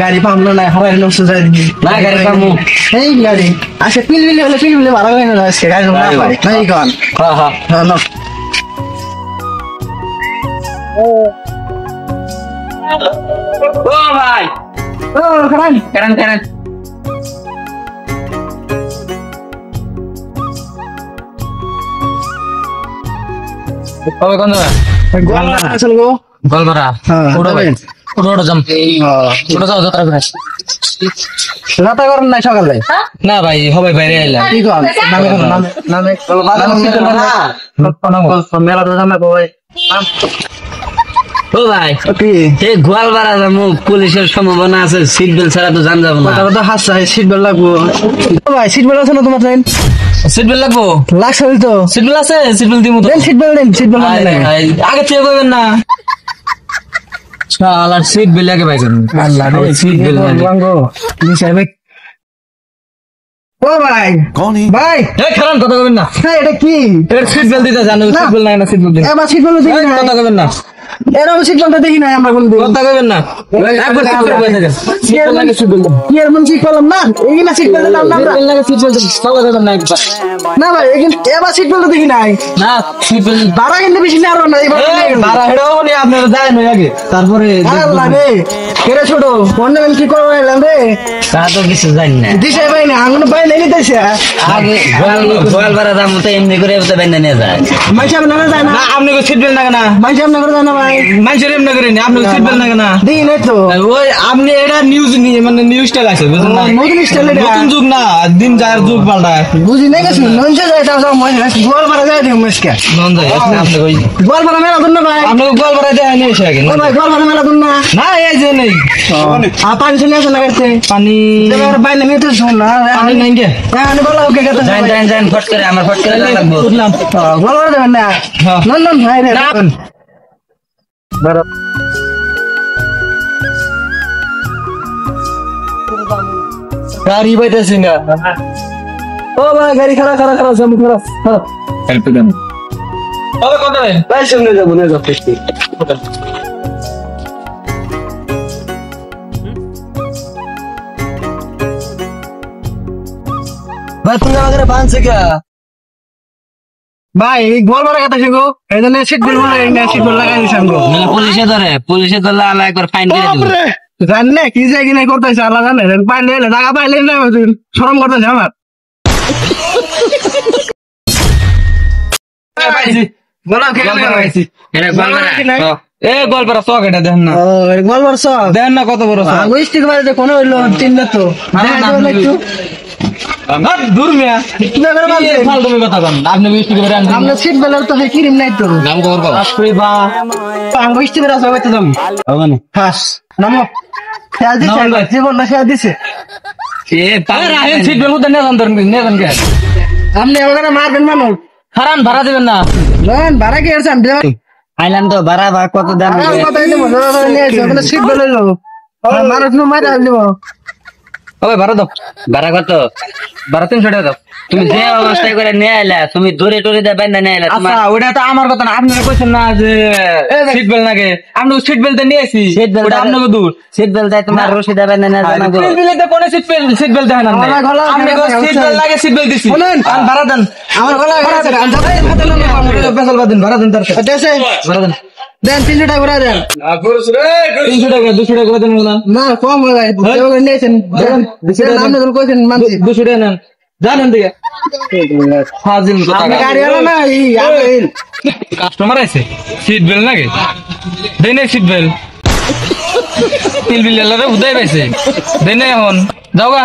গাড়ি পামলো না হারাই নষ্ট যাই না গাড়ি পামু এই গাড়ি আচ্ছা পিলবিলি হলে পিলবিলি ভালো হয় না আজকে গাড়ি না পাই নাই কোন হ্যাঁ হ্যাঁ হ্যাঁ না ও ভাই ও কারণ কবে কোন গোলপাড়া আসল গো গোলপাড়া ওটা জম ওটা যাও যাত্রা করে রাতা করেন নাই সকালে না ভাই হবে বাইরে আইলাম কি কর নামে মেলা তো জানা ভাই ও ভাই কি এই গোয়ালপাড়া যাবো পুলিশের সম্ভাবনা আছে সিট বেল্ট ছাড়া তো জান যাবো না তো হাসা সিট বেল্ট লাগবো ভাই সিট বেল্ট আছে না তোমার ট্রেন সিট বেল্ট লাগবো লাগছে তো সিট বেল্ট আছে সিট বেল্ট দিমু তো সিট বেল্ট আগে থেকে কইবেন না শালার সিট বেল্ট আগে পাইছেন আল্লাহ রে সিট বেল্ট গো নিশাই ভাই ও ভাই कौन है ভাই এই খারাপ কথা কইবেন না এটা কি এর সিট বেল্ট দিতে জানো সিট বেল্ট নাই না সিট বেল্ট এবার সিট বেল্ট দেখি না কথা কইবেন না এরকম সিট বেল্ট দেখি না আমরা কোন দিন কথা কইবেন না একবার সিট বেল্ট কইতে দেন সিট বেল্ট লাগে সিট বেল্ট কি এর মন ঠিক করলাম না এই না সিট বেল্ট নাম না সিট বেল্ট লাগে সিট বেল্ট কথা কইবেন না একবার না ভাই এবার সিট বেল্ট দেখি নাই না সিট বেল্ট বাড়া কিন্তু বেশি না আর না এবার ভাড়া হেডাও নি আপনারা যায় না আগে তারপরে আল্লাহ রে কেরে ছোট কোন নেবেন কি করব এলাম রে তা তো কিছু জানি না দিশাই ভাই না আঙ্গুন ভাই নেই দিতেছে আগে গোয়ালপাড়া দাম তো এমনি করে তো বেন্দা নিয়ে যায় মাইশা না যায় না না আপনি কো সিট বেল্ট লাগে না মাইশা না করে যায় না ভাই মানুষের এমনি করে নি আপনি সিট বেল্ট লাগে না দেখি নাই তো ওই আপনি এটা নিউজ নিয়ে মানে নিউজ স্টাইল আছে বুঝলেন না নতুন স্টাইল এটা নতুন যুগ না দিন যায় যুগ পাল্টায় বুঝি নাই গেছি নঞ্জে যায় তাও সব মই গোল পারা যায় দিও মুশকিল নন যায় আপনি কই গোল পারা মেলা দুন না ভাই আপনি গোয়ালপাড়া দেয় নিয়ে এসে আগে ও ভাই গোল পারা মেলা দুন না না এই যে নেই আ পানি চলে আসে না করতে পানি এবার ভাই নেমে তো শুন না পানি নাই কে আমি বলা ওকে কত যান ফট করে আমার ফট করে লাগবো উঠলাম গোল পারা দেবেন না নন নন ভাই রে বড় গাড়ি বাইতেছি না ও ভাই গাড়ি খারাপ সামনে খারাপ হেল্প দেন কবে কত দেন ভাই সামনে যাবো না যাবো ভাই তুমি আমাদের বানছে কে ভাই এই গোল পারা কথা শিখো এই জন্য সিট বেল্ট বলে না সিট বেল্ট লাগাই দিছাম গো না পুলিশে ধরলে আলা একবার ফাইন দিয়ে দিবে জান না কি যায় কি না করতেছে আল্লাহ জানে পাইলে টাকা পাইলে না শরম করতেছে আমার বলা কে পাইছি এটা গোয়ালপাড়া এ গোয়ালপাড়া চক এটা দেখেন না ও গোল বর্ষ দেখেন না কত বড় চক আগো স্টিক মারে কোন হইলো তিন না তো না দূর মিয়া না করে বলছে ফালতু কথা কন আপনি মিষ্টি করে আনছেন আমরা সিট বেল্ট তো কিরিম নাই তো নাম খবর কও আপনি বা আগো স্টিক বেরা সবাই তো দাম ওখানে হাস নামো খেয়াল দিছে জীবন না খেয়াল দিছে এ তাহলে রাহেন সিট বেলুতে নিয়ে যান কে আপনি ওখানে মারবেন মানুষ হারান ভাড়া দিবেন না নন ভাড়া কি এরছাম আইলাম তো ভাড়া বা কত দাম সিট বেল্ট মানুষ নো মারা দিব ওই ভাড়া দাও ভাড়া কত ভাড়া 300 টাকা দাও তুমি যে অবস্থায় করে নিয়ে আইলা তুমি দূরে টরে দে বাইন্দা নিয়ে আইলা আচ্ছা ওটা তো আমার কথা না আপনারা কইছেন না যে সিট বেল্ট লাগে আমরা সিট বেল্ট নিয়েছি ওটা আপনাকে দূর সিট বেল্ট দেয় তোমার রশি দে বাইন্দা নিয়ে জানা গো সিট বেল্ট কোন সিট বেল্ট দেয় না আপনি কো সিট বেল্ট লাগে সিট বেল্ট দিছি আর ভাড়া দেন আমার গলা বেসাল বাদিন ভাড়া দেন তার দেশে ভাড়া দেন দেন 300 টাকা করে দেন 300 টাকা 200 টাকা করে দেন না না কম হয়ে যায় দেওয়া নিয়েছেন নাম না কইছেন মানছি 200 টাকা নেন জানেন দিকে ফাজিল কথা আপনি গাড়ি আলো না এই আপেল কাস্টমার আছে সিট বেল্ট লাগে দেনে সিট বেল্ট তিল বিল লারে উদাই পাইছে দেনে এখন যাওগা